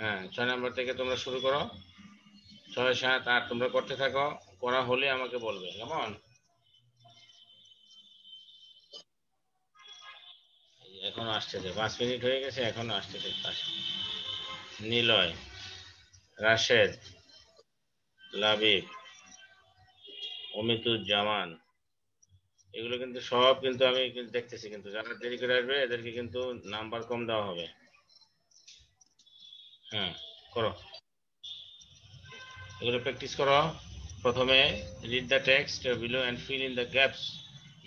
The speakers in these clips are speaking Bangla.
হ্যাঁ 6 নম্বর থেকে তোমরা শুরু করো, 6 7 8 তোমরা করতে থাকো, করা হলে আমাকে বলবে। কেমন? এখনো আসতেছে, 5 মিনিট হয়ে গেছে, এখনো আসতেছে। নিলয়, রাশেদ, লাবিব, অমিতুজ্জামান, এগুলো কিন্তু সব কিন্তু আমি দেখতেছি, কিন্তু যারা দেরি করে আসবে এদেরকে কিন্তু নাম্বার কম দেওয়া হবে। হ্যাঁ করো, এগুলো প্র্যাকটিস করো। প্রথমে read the text below and fill in the gaps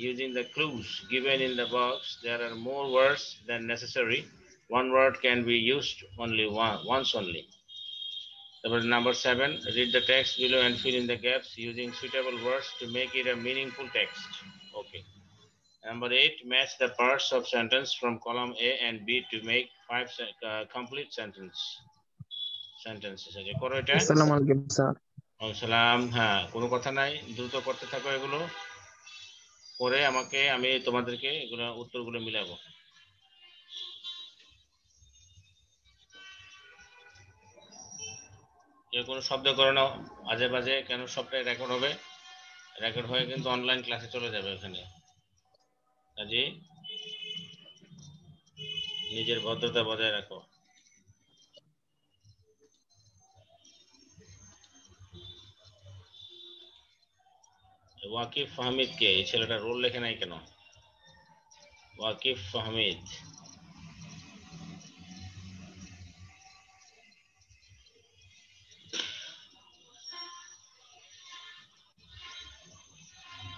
using the clues given in the box. There are more words than necessary. One word can be used only once only. Number 7, read the text below and fill in the gaps using suitable words to make it a meaningful text. Okay. Number 8, match the parts of sentence from column A and B to make 5 complete sentences. করো এটা। আসসালামু আলাইকুম স্যার। সালাম। হ্যাঁ কোনো কথা নাই, দ্রুত করতে থাকো এগুলো করে আমাকে, আমি তোমাদেরকে এগুলো উত্তরগুলো মিলাবো। কেউ কোনো শব্দ করে নাও আজে বাজে, কেন সবটাই রেকর্ড হবে, রেকর্ড হয়ে কিন্তু অনলাইন ক্লাসে চলে যাবে ওখানে। কাজে নিজের ভদ্রতা বজায় রাখো। ওয়াকিফ ফাহমিদ কে? এই ছেলেটা রোল লেখে নাই কেন? ওয়াকিফ ফাহমিদ,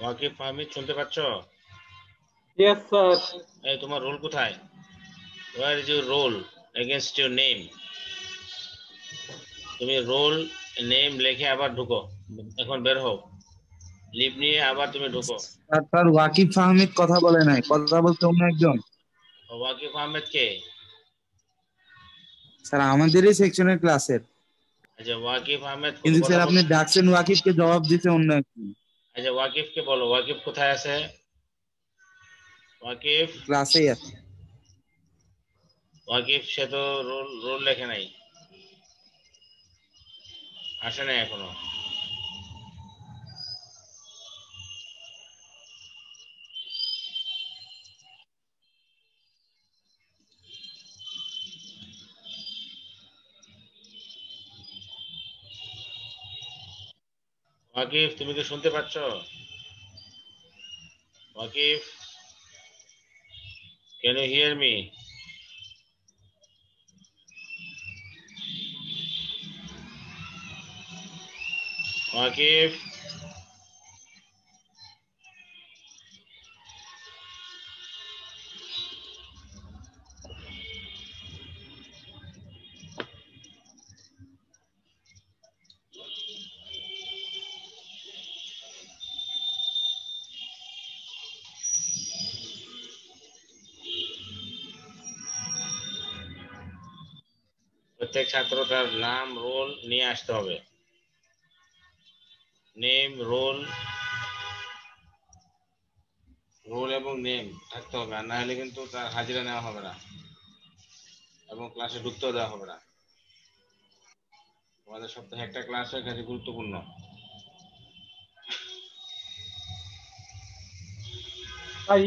ওয়াকিফ ফাহমিদ শুনতে পাচ্ছ? Yes, sir. এই তোমার রোল কোথায়? Where is your role against your name? তুমি রোল নেম লিখে আবার ঢুকো, এখন বের হও, লিভ নিয়ে আবার তুমি ঢুকো। স্যার ওয়াকিব আহমেদ কথা বলে নাই, কথা বলতে অন্য একজন। ওয়াকিফ আহমেদ কে? স্যার আমাদেরই সেকশনের ক্লাসের। আচ্ছা ওয়াকিফ আহমেদ কিন্তু কথা স্যার আপনি বলছে। ডাকছেন ওয়াকিবকে, জবাব দিতে অন্য একজন। আচ্ছা ওয়াকিফকে বলো, ওয়াকিফ কোথায় আছে? ওয়াকিফ ক্লাসেই আছে। ওয়াকিফ সে তো রোল লেখে নাই, আসে নাই এখনো। ওয়াকিফ তুমি কি শুনতে পাচ্ছ? Waqif, can you hear me? Waqif, প্রত্যেক ছাত্র তার নাম রোল নিয়ে আসতে হবে, নেম রোল, রোল এবং নেম থাকতে হবে, আর না হলে কিন্তু তার হাজিরা নেওয়া হবে না এবং ক্লাসে ঢুকতেও দেওয়া হবে না। আমাদের সপ্তাহে একটা ক্লাস হয়, কাজে গুরুত্বপূর্ণ।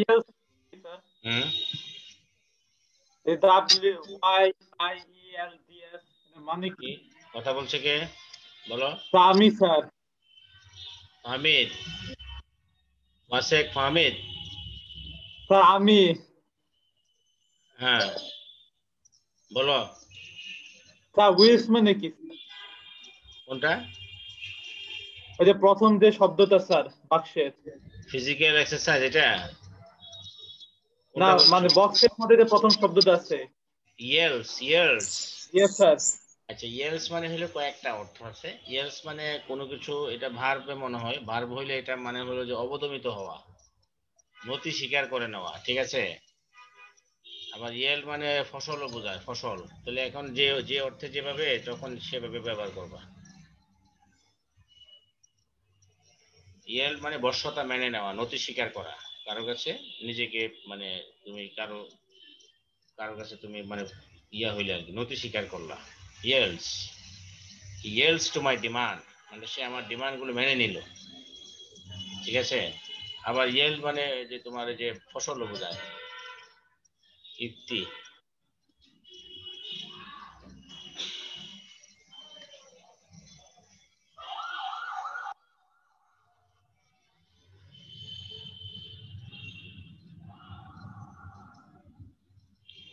Yes, sir. হুম, WYIELDS মানে কি? কি কথা বলছে কে বলো? আমি স্যার। ফাহমিদ, ওয়াসেক ফাহমিদ। স্যার আমি। হ্যাঁ বলো। স্যার উইলস মানে কি? কোনটা? ওই যে প্রথম যে শব্দটা স্যার বাক্সের। ফিজিক্যাল এক্সারসাইজ এটা? না কোনটা বলছো? মানে বক্সের মধ্যে যে প্রথম শব্দটা আছে। Else, else. Yes sir. আচ্ছা ইয়েলস মানে হলো কয়েকটা অর্থ আছে। ইয়েলস মানে কোনো কিছু, এটা ভার্বে মনে হয়, ভার্ব হইলে এটা মানে হলো যে অবদমিত হওয়া, নতি স্বীকার করে নেওয়া, ঠিক আছে। আবার ইয়েল মানে ফসলও বোঝায়, ফসল। তাহলে এখন যে যে অর্থে যেভাবে তখন সেভাবে ব্যবহার করবা। ইয়েল মানে বশ্যতা মেনে নেওয়া, নতি স্বীকার করা, কারো কাছে নিজেকে মানে তুমি কারো কাছে তুমি মানে ইয়া হইলে আর কি, নতি স্বীকার করলা। yields. He yields to my demand. মানে সে আমার ডিমান্ড গুলো মেনে নিল, ঠিক আছে। আবার yield মানে যে তোমার যে ফসল বোঝায়, ইফতি।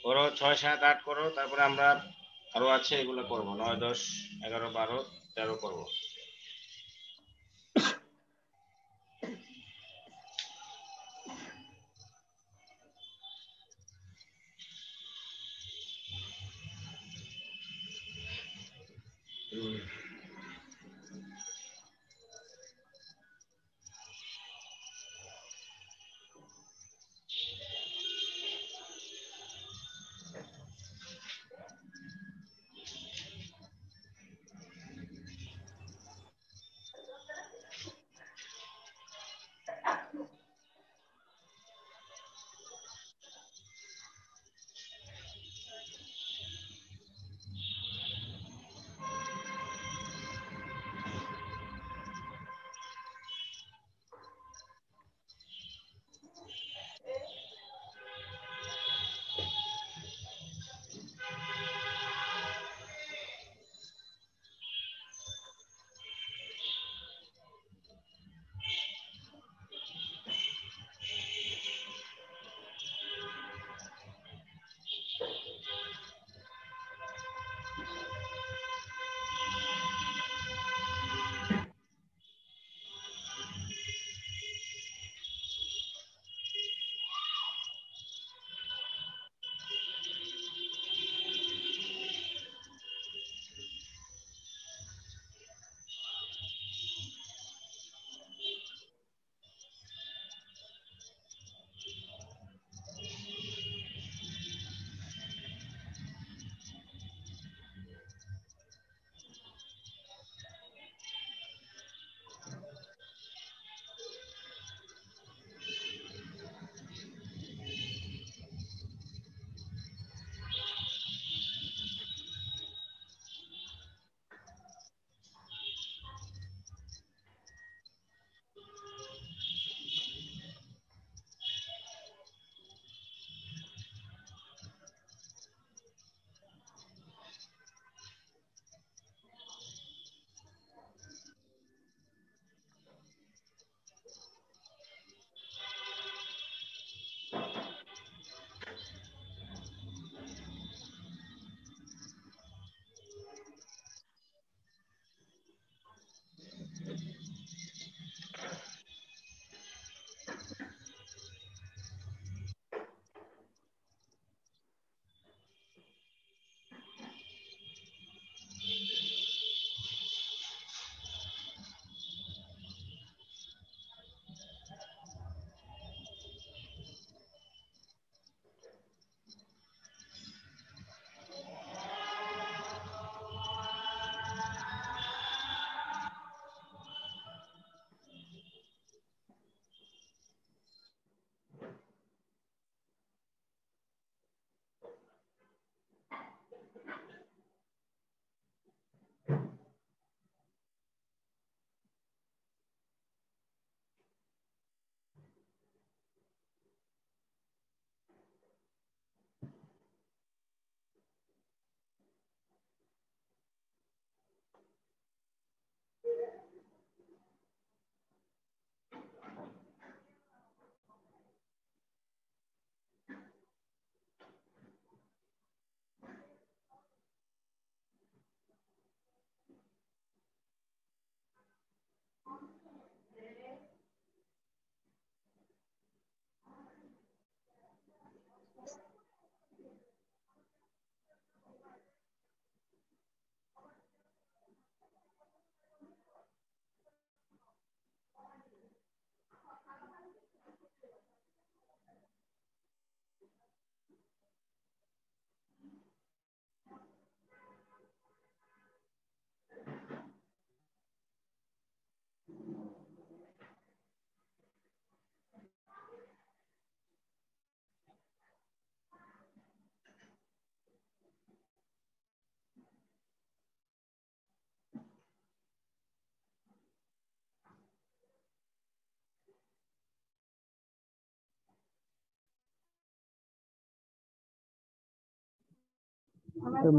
করো 6, 7, 8 করো, তারপরে আমরা আরো আছে এগুলো করব, 9, 10, 11, 12, 13 করব।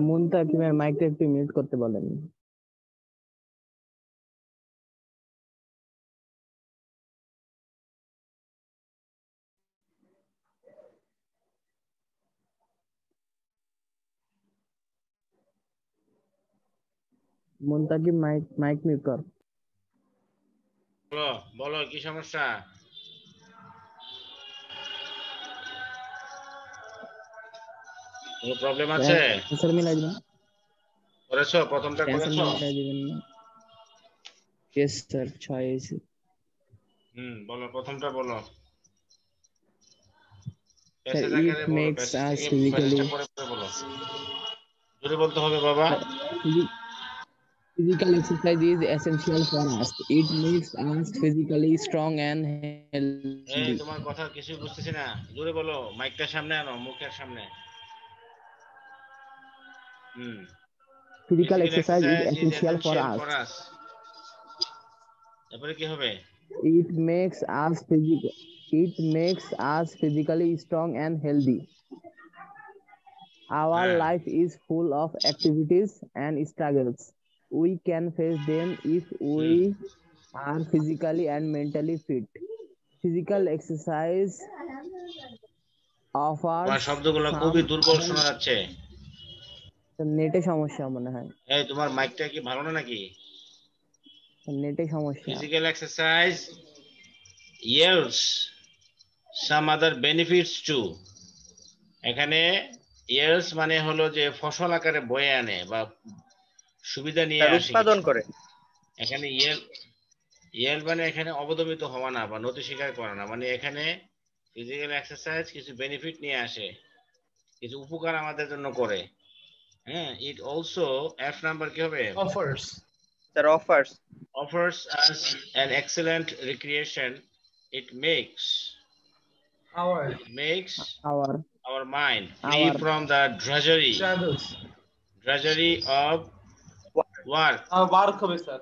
মুনতাকিমের মাইকটা একটু মিউট করতে বলেন। মুনতাকিম মাইক মিউট কর। বলো বলো কি সমস্যা? কোনো প্রবলেম আছে? অ্যান্সার মিলাই দিবেন। করেছো? প্রথমটা অ্যান্সার করেছো? মিলাই দিবেন না? ইয়েস স্যার 6 হয়েছে। বলো প্রথমটা বলো। স্যার প্যাসেজ ইট আকারে বলো, মেক্স প্যাসেজ আস থেকে ফিজিক্যালি প্যাসেজটা পরে পরে বলো। জোরে বলতে হবে বাবা। Physical exercise is essential for us. It makes us physically strong and এই healthy. তোমার কথা কিছুই বুঝতেছি না, জোরে বলো, মাইকটা সামনে আনো, মুখের সামনে। Physical physical exercise is exercise is essential for essential us. For us. তারপরে কি হবে? It makes us physically strong and healthy. Our হ্যাঁ life is full of activities and struggles. We can face them if we are physically and mentally fit. Physical exercise offers তোমার শব্দগুলো some খুবই দুর্বল শোনা যাচ্ছে। নেটে সমস্যা মনে হয়। এই তোমার মাইকটা কি ভালো না নাকি? নেটে সমস্যা। Physical exercise yields some other benefits too. এখানে yields মানে হলো যে ফসল আকারে বয়ে আনে বা সুবিধা নিয়ে আসে, উৎপাদন করে। এখানে yield মানে এখানে অবদমিত হওয়া না বা নতি স্বীকার করা না, মানে এখানে ফিজিক্যাল এক্সারসাইজ কিছু বেনিফিট নিয়ে আসে, কিছু উপকার আমাদের জন্য করে। হ্যাঁ, ইট অলসো এফ নাম্বার কি হবে? offers sir offers us an excellent recreation. It makes our mind free from the drudgery of work. work হবে sir.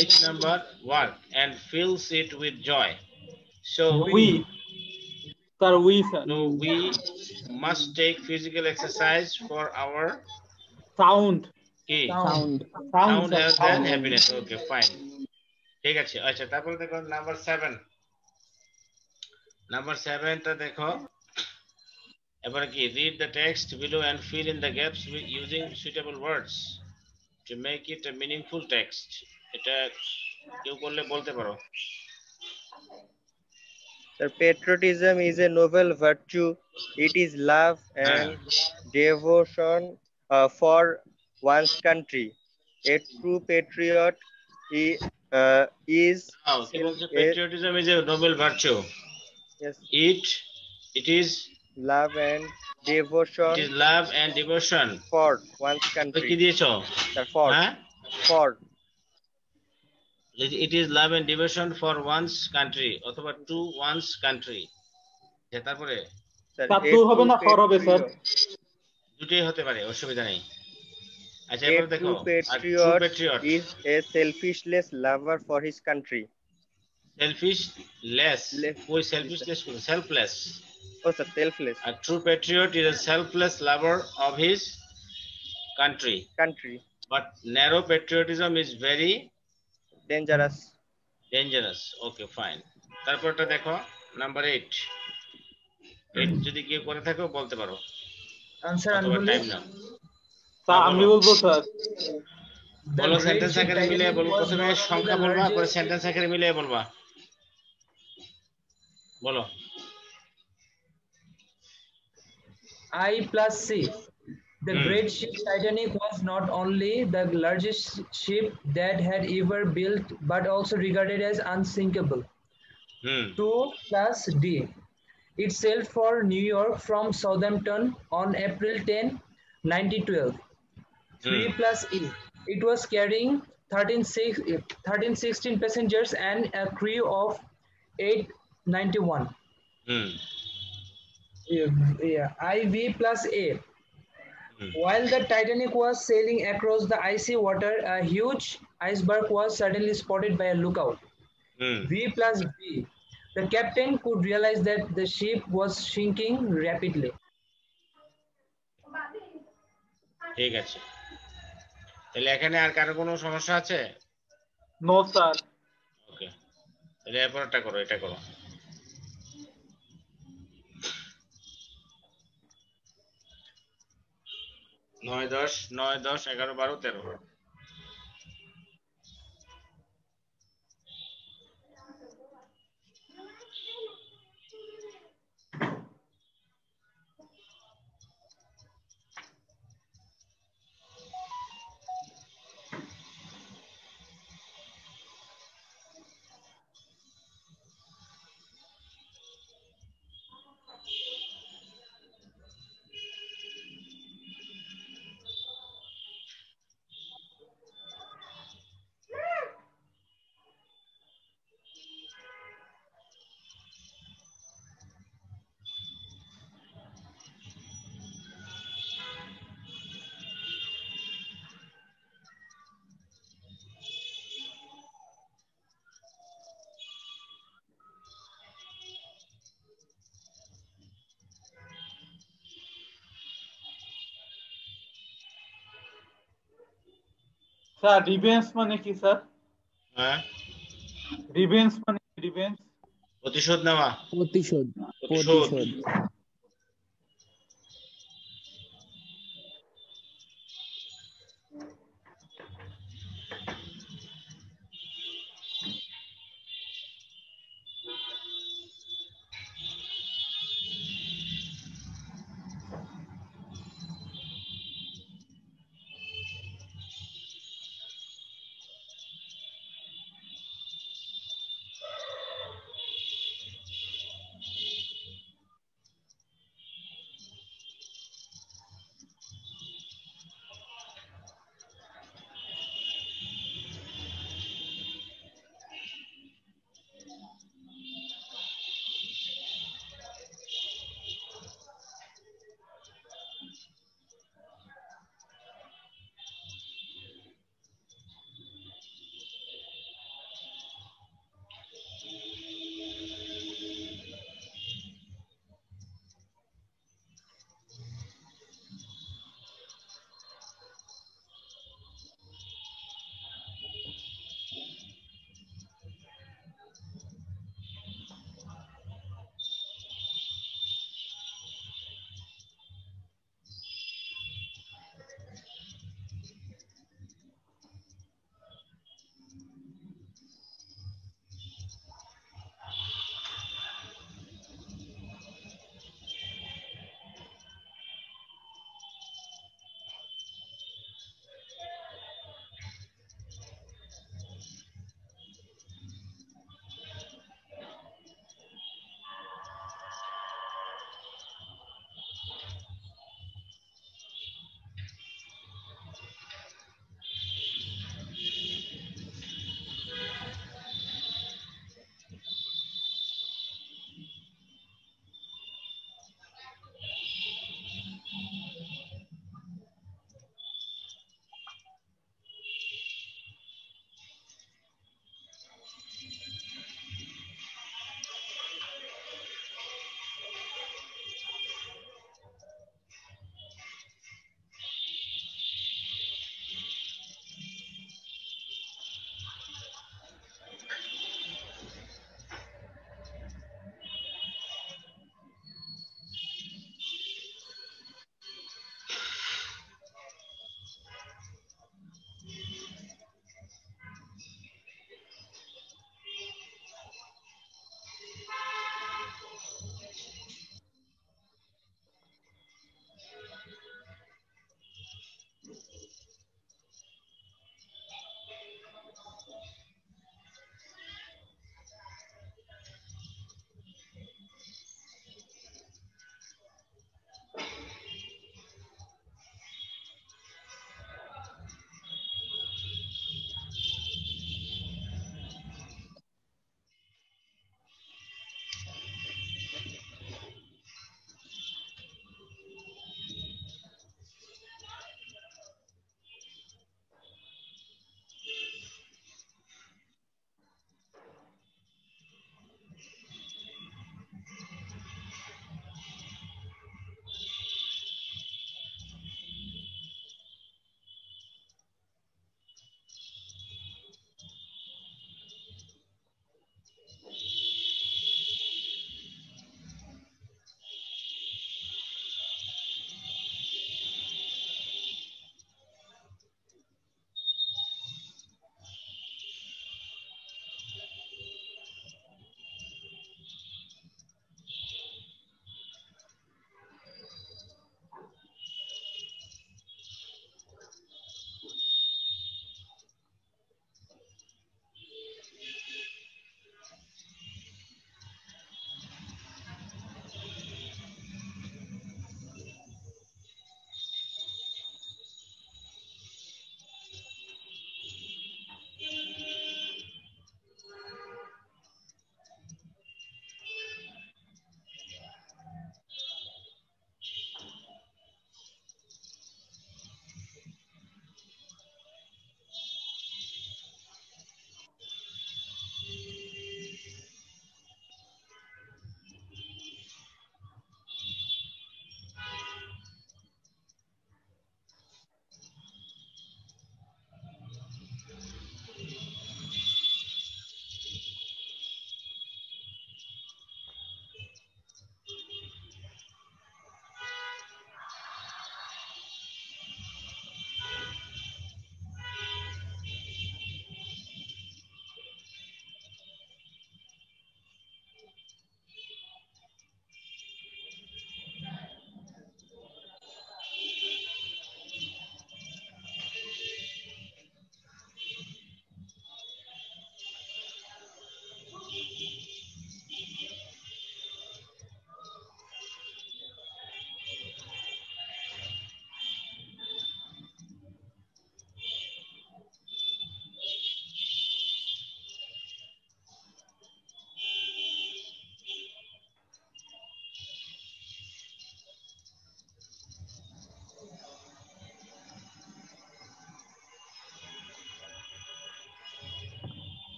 Each number work and fills it with joy. So we must take physical exercise for our sound health and happiness. Okay, fine. ঠিক আছে। আচ্ছা, তারপরে দেখো নাম্বার 7। নাম্বার 7টা দেখো। এবারে কি, read the text below and fill in the gaps using suitable words to make it a meaningful text. এটা কেউ করলে বলতে পারো। Sir, patriotism is a noble virtue. It is love and devotion for one's country. A true patriot is patriotism is a noble virtue. Yes. It is love and devotion. It is love and devotion for one's country. কি দিয়েছো? For It is love and devotion for one's country অথবা to one's country। তারপরে টু হবে না ফর হবে স্যার? দুটোই হতে পারে, অসুবিধা নেই। আচ্ছা, এবারে দেখো, patriot is a selfless lover for his country. Selfless? ওই selfless? Selfless. Oh sir, selfless. A true patriot is a selfless lover of his country. But narrow patriotism is very dangerous. Okay, fine. তারপরটা দেখো নাম্বার 8 যদি কেউ করে থাকো বলতে পারো। आंसर টাইম নাও। আমি বলবো স্যার। বলো, সেন্টেন্স আকারে মিলিয়ে বলো। প্রথমে সংখ্যা বলবা, পরে সেন্টেন্স আকারে মিলিয়ে বলবা। বলো। I plus C. The great ship Titanic was not only the largest ship that had ever built, but also regarded as unsinkable. 2 plus D. It sailed for New York from Southampton on April 10, 1912. 3 plus E. It was carrying 16 passengers and a crew of 891. IV plus A. While the Titanic was sailing across the icy water, a huge iceberg was suddenly spotted by a lookout. V plus B. The captain could realize that the ship was sinking rapidly. ঠিক আছে, তাহলে এখানে আর কারো কোনো সমস্যা আছে? No sir. ওকে, তাহলে এরপরটা করো, এটা করো। 9 10 9 10 11 12 13। স্যার রিভেন্স মানে কি স্যার? হ্যাঁ, রিভেন্স মানে কি? রিভেন্স প্রতিশোধ নেওয়া। প্রতিশোধ। প্রতিশোধ। প্রতিশোধ।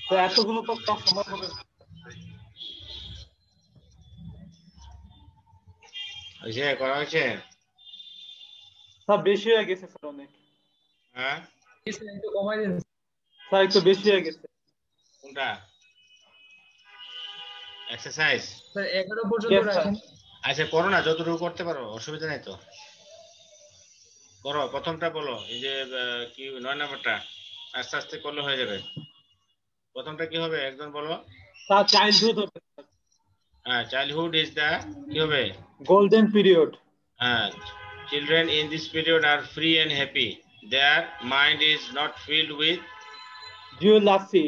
তো এতগুলো তো করা সম্ভব হবে না। ওই যে করা হয়েছে স্যার বেশি হয়ে গেছে স্যার অনেক। হ্যাঁ একটু কমাই দিন। স্যার একটু বেশি হয়ে গেছে। কোনটা এক্সারসাইজ? স্যার 11 পর্যন্ত Yes, sir. রাখেন। আচ্ছা করো না, যতটুকু করতে পারো, অসুবিধা নাই তো, করো। প্রথমটা বলো, এই যে কি 9 নাম্বারটা আস্তে আস্তে করলে হয়ে যাবে। প্রথমটা কি হবে একজন বলো। স্যার চাইল্ডহুড হবে স্যার। হ্যাঁ, চাইল্ডহুড ইজ দ্য কি হবে? Golden period. হ্যাঁ, children in this period are free and happy. Their mind is not filled with জিওলাসি।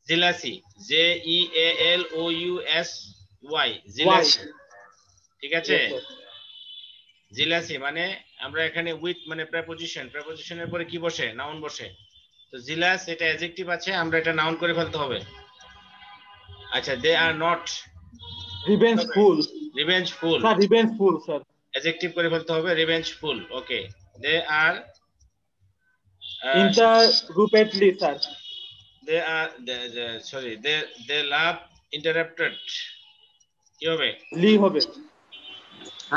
jealousy. Jealousy, jealousy, ঠিক আছে? jealousy মানে আমরা এখানে উইথ মানে প্রেপোজিশন, প্রেপোজিশনের পরে কি বসে? নাউন বসে। তো jealous এটা অ্যাডজেক্টিভ আছে, আমরা এটা নাউন করে ফেলতে হবে। আচ্ছা, they are not revengeful. revengeful, sir revengeful sir. Adjective করে ফেলতে হবে revengeful। Okay, they are interruptedly sir. they love interrupted, কি হবে? লি হবে।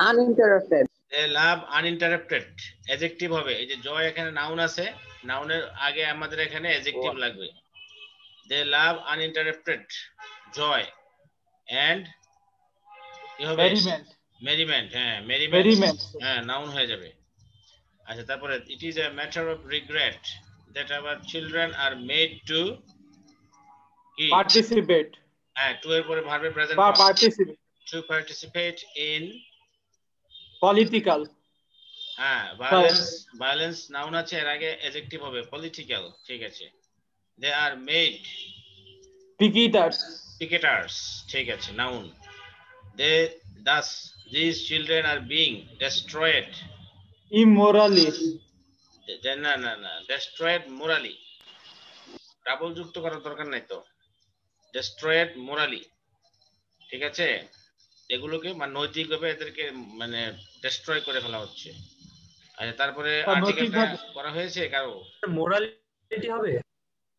Uninterrupted. they love uninterrupted, adjective হবে। এই যে জয় এখানে নাউন আছে, নাউনের আগে আমাদের এখানে অ্যাডজেক্টিভ লাগবে। they love uninterrupted joy and কি হবে? মেরিমেন্ট। মেরিমেন্ট। হ্যাঁ, মেরিমেন্ট। মেরিমেন্ট, হ্যাঁ নাউন হয়ে যাবে। আচ্ছা, তারপরে it is a matter of regret that our children are made to কি? পার্টিসিপেট। হ্যাঁ, টু এর পরে ভার্বের প্রেজেন্ট বা form, participate. to participate in political. হ্যাঁ, ভায়োলেন্স নাউন আছে, এর আগে অ্যাডজেক্টিভ হবে পলিটিক্যাল। ঠিক আছে, they are made পিকিটার্স। picketers, ঠিক আছে noun. thus these children are being destroyed, ইমোরালি। না destroyed morally, ডাবল যুক্ত করার দরকার নাই তো, destroyed morally, ঠিক আছে? এগুলোকে মানে নৈতিকভাবে এদেরকে মানে ডেস্ট্রয় করে ফেলা হচ্ছে। আচ্ছা, তারপরে আর্টিকেলটা করা হয়েছে কারো? মোরালিটি হবে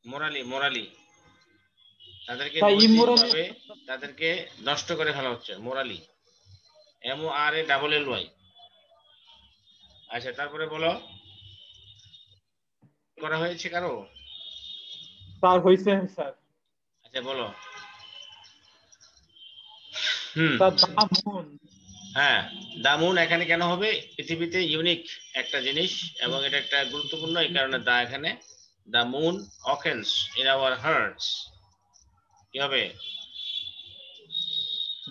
মোরালি তাদেরকে ইমোরালি। তাদেরকে নষ্ট করে ফেলা হচ্ছে, মোরালি, MORALLY। আচ্ছা, তারপরে বলো করা হয়েছে কারো? স্যার হইছে স্যার। আচ্ছা বলো। স্যার দামুন। হ্যাঁ, দামুন এখানে কেন হবে? পৃথিবীতে ইউনিক একটা জিনিস এবং এটা একটা গুরুত্বপূর্ণ, এই কারণে দা এখানে। The moon awakens in our hearts, কি হবে?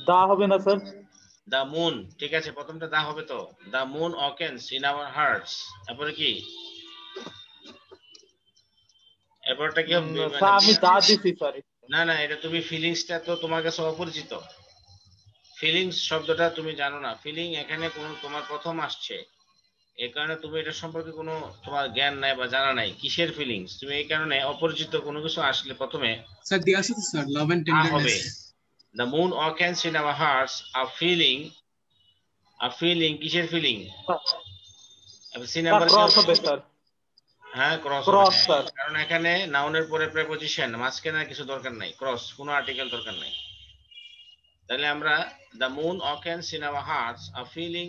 দা হবে না স্যার। দ্য মুন, ঠিক আছে, প্রথমটা দা হবে তো। The moon awakens in our hearts, তারপরে কি? এরপরটা কি হবে? স্যার আমি দা দিছি স্যার। না, এটা তুমি ফিলিংসটা তো তোমার কাছে অপরিচিত। ফিলিংস শব্দটা তুমি জানো না। ফিলিং এখানে কোনো তোমার প্রথম আসছে, এই কারণে তুমি এটা সম্পর্কে কোনো তোমার জ্ঞান নাই বা জানা নাই কিসের ফিলিংস। তুমি এই কারণে অপরিচিত কোনো কিছু আসলে প্রথমে স্যার দিয়া আছে তো স্যার, লাভ এন্ড হবে। Tenderness. The moon awakens in our hearts, a feeling কিসের ফিলিং? সি নাম্বার ক্রস হবে স্যার। হ্যাঁ, ক্রস স্যার। কারণ এখানে নাউনের পরে প্রেপোজিশন, মাঝখানে কিছু দরকার নাই, ক্রস কোনো আর্টিকেল দরকার নাই। তাহলে আমরা the moon awakens in our hearts, a feeling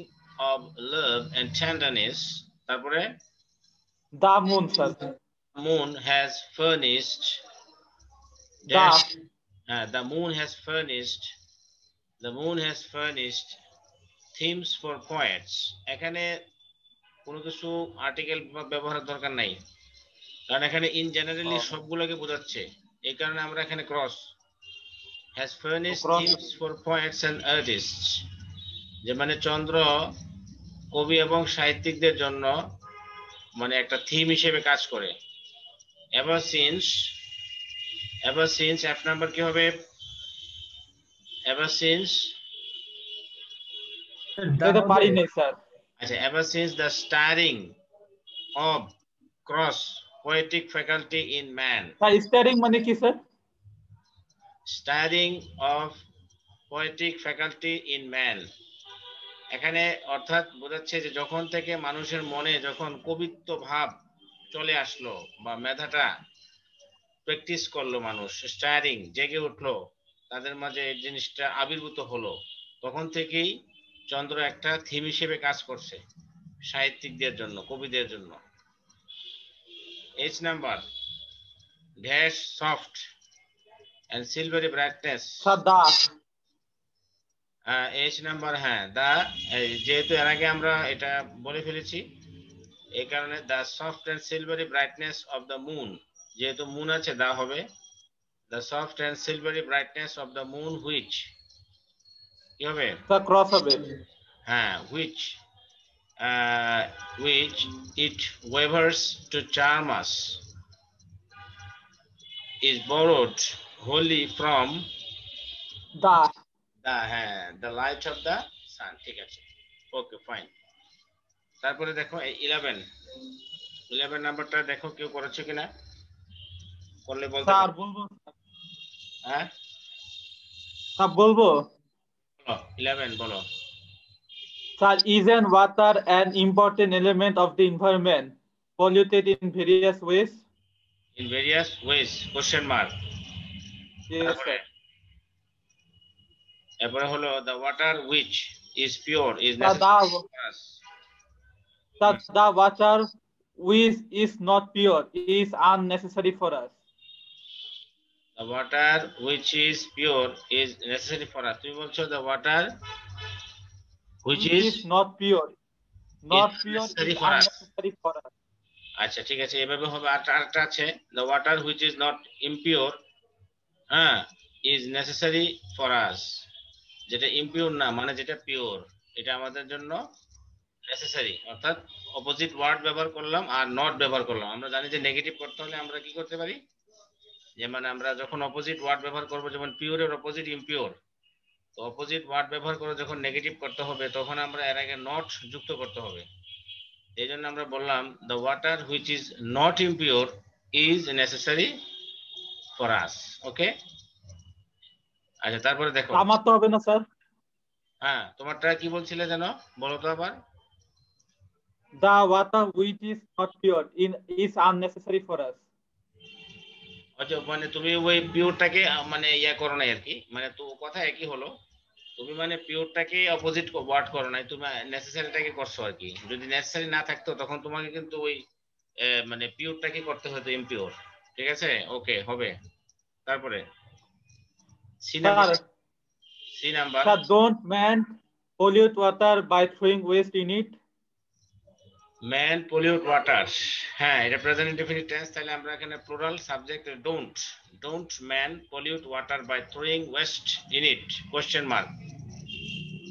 of love and tenderness, তারপরে the moon sir. moon has furnished the moon has furnished themes for poets। এখানে কোনো কিছু আর্টিকেল ব্যবহারের দরকার নাই, কারণ এখানে ইন জেনারেলি সবগুলোকে বোঝাচ্ছে। এই কারণে আমরা এখানে cross has furnished themes for poets and artists, যে মানে চন্দ্র কবি এবং সাহিত্যিকদের জন্য মানে একটা থিম হিসেবে কাজ করে। ever since F নাম্বার কি হবে? ever since এটা পারি নাই স্যার। আচ্ছা, ever since the starting of cross poetic faculty in man। Sir steering মানে কি sir? starting of poetic faculty in man, এখানে অর্থাৎ বোঝাচ্ছে যে যখন থেকে মানুষের মনে যখন কবিত্ব ভাব চলে আসলো বা মেধাটা প্র্যাকটিস করলো মানুষ, স্টায়ারিং জেগে উঠলো, তাদের মাঝে এই জিনিসটা আবির্ভূত হলো, তখন থেকেই চন্দ্র একটা থিম হিসেবে কাজ করছে সাহিত্যিকদের জন্য, কবিদের জন্য। H number, dash soft and silvery brightness. Sir the H number, হ্যাঁ দা, যেহেতু এর আগে আমরা এটা বলে ফেলেছি এই কারণে the soft and silvery brightness of the moon, যেহেতু মুন আছে দা হবে the soft and silvery brightness of the moon which, কি হবে স্যার ক্রস হবে হ্যাঁ which it wavers to charm us, is borrowed wholly from the the light of the sun. ঠিক আছে, ওকে ফাইন। তারপরে দেখো 11 নাম্বারটা দেখো কেউ করেছে কিনা, করলে বলতে স্যার পারো। বলবো হ্যাঁ স্যার বলবো বলো 11 বলো। Sir, is and water an important element of the environment, polluted in various ways? In various ways, question mark. Yes, sir. এরপরে হলো the water which is pure is Sir, necessary for us. the water which is not pure is unnecessary for us. The water which is pure is necessary for us. তুমি বলছো the water which is not pure, necessary is for us. unnecessary for us. আচ্ছা ঠিক আছে, এভাবে হবে। আরেকটা আছে the water which is not impure is necessary for us, যেটা impure না মানে যেটা পিওর, এটা আমাদের জন্য নেসেসারি, অর্থাৎ অপোজিট ওয়ার্ড ব্যবহার করলাম আর নট ব্যবহার করলাম। আমরা জানি যে নেগেটিভ করতে হলে আমরা কি করতে পারি, যেমন আমরা যখন অপোজিট ওয়ার্ড ব্যবহার করব, যেমন পিওরের অপোজিট ইমপিওর, তো অপোজিট ওয়ার্ড ব্যবহার করে যখন নেগেটিভ করতে হবে তখন আমরা এর আগে নট যুক্ত করতে হবে। এই জন্য আমরা বললাম the water which is not impure is necessary for us. ওকে, আচ্ছা তারপরে দেখো আমার তো হবে না স্যার। হ্যাঁ তোমারটা কি বলছিলে যেন, বলো তো আবার। The water which is not pure is unnecessary for us. আচ্ছা মানে তুমি ওই পিওরটাকে মানে ইয়া করো নাই আর কি, মানে তো কথা একই হলো, তুমি মানে পিওরটাকে অপোজিট ওয়ার্ড করো নাই, তুমি নেসেসারিটাকে করছো আর কি। যদি নেসেসারি না থাকতো তখন তোমাকে কিন্তু ওই মানে পিওরটাকে করতে হতো ইমপিওর। ঠিক আছে, ওকে হবে। তারপরে C number, Sir, don't man pollute water by throwing waste in it? Man pollute water, হ্যাঁ এটা প্রেজেন্ট ইনডেফিনিট টেন্স, তাহলে আমরা এখানে plural subject don't man pollute water by throwing waste in it, question mark,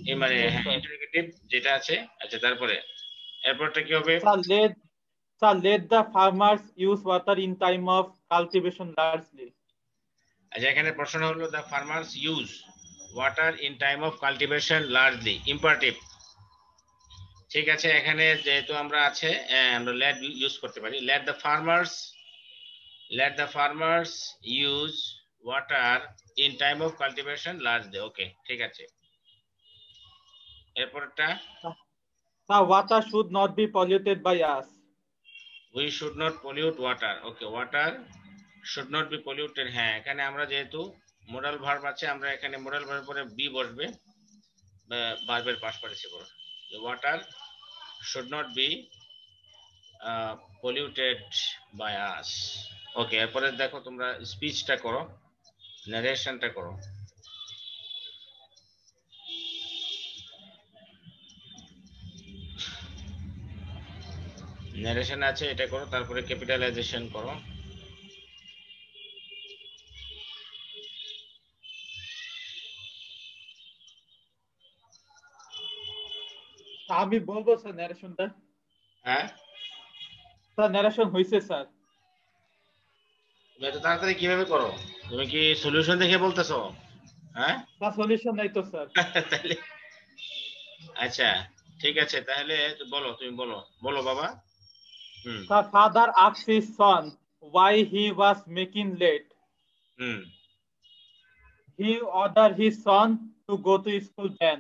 এই মানে ইন্টারোগেটিভ যেটা আছে। আচ্ছা তারপরে এরপরটা কি হবে? Sir, let the farmers use water in time of cultivation largely. আচ্ছা এখানে প্রশ্ন হলো the farmers use water in time of cultivation largely, imperative। ঠিক আছে, এখানে যেহেতু আমরা আছে আমরা let ইউজ করতে পারি, let the farmers use water in time of cultivation largely। ওকে ঠিক আছে, এরপরটা The water should not be polluted by us. we should not pollute water। Okay, water should not be polluted, হ্যাঁ এখানে আমরা যেহেতু মোডাল ভার্ব আছে, আমরা এখানে মোডাল ভার্বের পরে বি বসবে, ভার্বের past participle. water should not be polluted by us। ওকে, এরপরে দেখো তোমরা স্পিচটা করো, নারেশনটা করো। নারেশন আছে এটা করো, তারপরে ক্যাপিটালাইজেশন করো। আমি বলবো স্যার ন্যারেশনটা। হ্যাঁ স্যার ন্যারেশন হইছে স্যার। তুমি এত তাড়াতাড়ি কিভাবে করো? তুমি কি সলিউশন দেখে বলতেছো? হ্যাঁ স্যার সলিউশন নাই তো স্যার। তাহলে আচ্ছা ঠিক আছে, তাহলে বলো, তুমি বলো বাবা। The father asked his son why he was making late. He ordered his son to go to school then.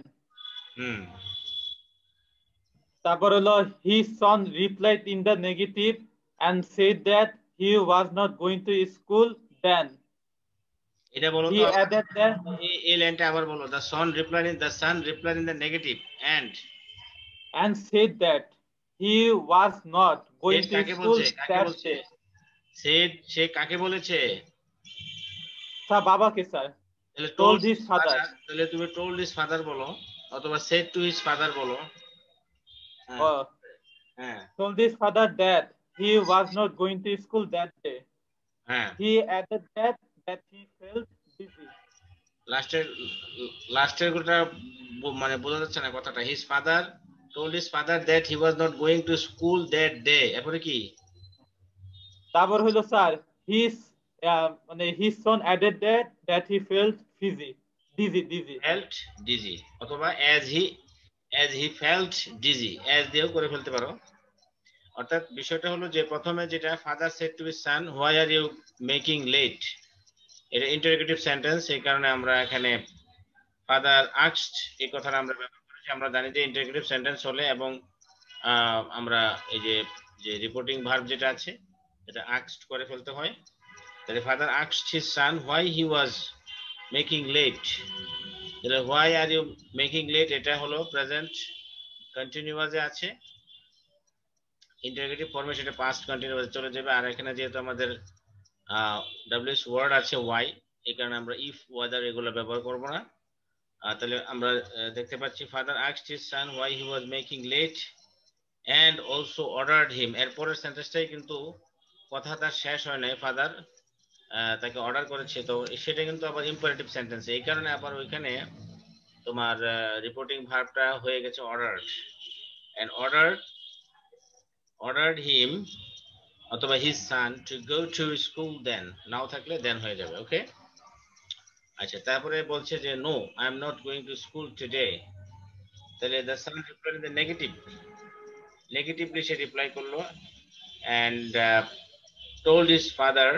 তারপর হলো his son replied in the negative and said that he was not going to school then. এটা বলো He তো added that এই লাইনটা আবার বলো। The son replied in the negative and said that he was not going said to কাকে school বলছে? কাকে that বলছে? day. said সে কাকে বলেছে? স্যার বাবাকে স্যার। তাহলে told his father. তাহলে তুমি told his father বলো অথবা said to his father বলো। হ্যাঁ told his father that he was not going to school that day. হ্যাঁ He added that he felt busy. লাস্টের গোটা মানে বোঝা যাচ্ছে না কথাটা। his father told his father that he was not going to school that day, এরপরে কি? তারপর হলো স্যার মানে his son added that he felt dizzy অথবা as he felt dizzy as দিয়েও করে ফেলতে পারো। অর্থাৎ বিষয়টা হলো যে প্রথমে যেটা father said to his son why are you making late, এটা ইন্টারোগেটিভ সেন্টেন্স, এই কারণে আমরা এখানে father asked এই কথাটা আমরা ব্যবহার করেছি। আমরা জানি যে ইন্টারোগেটিভ সেন্টেন্স হলে এবং আমরা এই যে রিপোর্টিং ভার্ব যেটা আছে এটা asked করে ফেলতে হয়। তাহলে father asked his son why he was making late, তাহলে why are you making late এটা হলো প্রেজেন্ট কন্টিনিউয়াসে আছে, ইন্টারোগেটিভ ফর্মে সেটা পাস্ট কন্টিনিউয়াসে চলে যাবে। আর এখানে যেহেতু আমাদের ডব্লিউএস ওয়ার্ড আছে why, এই কারণে আমরা if whether এগুলো ব্যবহার করব না। তাহলে আমরা দেখতে পাচ্ছি father asked his son why he was making late and also ordered him, এরপরের সেন্টেন্সটাই কিন্তু কথা তার শেষ হয় নাই, ফাদার তাকে অর্ডার করেছে, তো সেটা কিন্তু আবার ইম্পারেটিভ সেন্টেন্স, এই কারণে আবার ওইখানে তোমার রিপোর্টিং ভার্বটা হয়ে গেছে ordered, and ordered him অথবা his son to go to school then, নাও থাকলে then হয়ে যাবে। ওকে, আচ্ছা তারপরে বলছে যে no I am not going to school today, তাহলে the son replied in the negatively say reply করলো and told his father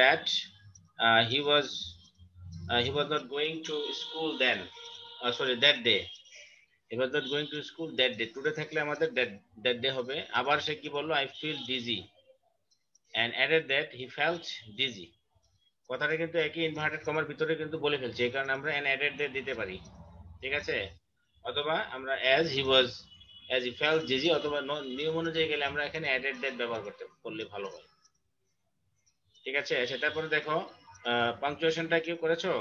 that he was not going to school then, that day, he was not going to school that day, today থাকলে আমাদের that day হবে। আবার সে কি বললো I feel dizzy and added that he felt dizzy, কথাটা কিন্তু একই ইনভার্টেড কমার ভিতরে কিন্তু বলে ফেলছে, এই কারণে আমরা an added that দিতে পারি, ঠিক আছে। অথবা আমরা as he felt dizzy অথবা নিয়ম অনুযায়ী গেলে আমরা এখানে added that ব্যবহার করলে ভালো হয়, ঠিক আছে। আচ্ছা তারপরে দেখো পাংচুয়েশনটা কি করেছো?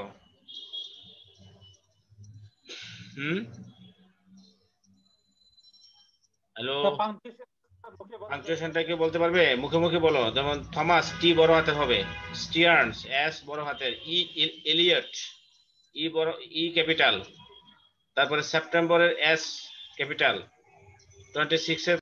হ্যালো, পাংচুয়েশনটা কি বলতে পারবে? মুখে মুখে বলো। যেমন থমাস টি বড় হাতের হবে, স্টিয়ার্নস এস বড় হাতের, এলিয়ট ই ক্যাপিটাল, তারপরে সেপ্টেম্বরের এস ক্যাপিটাল, 26 এর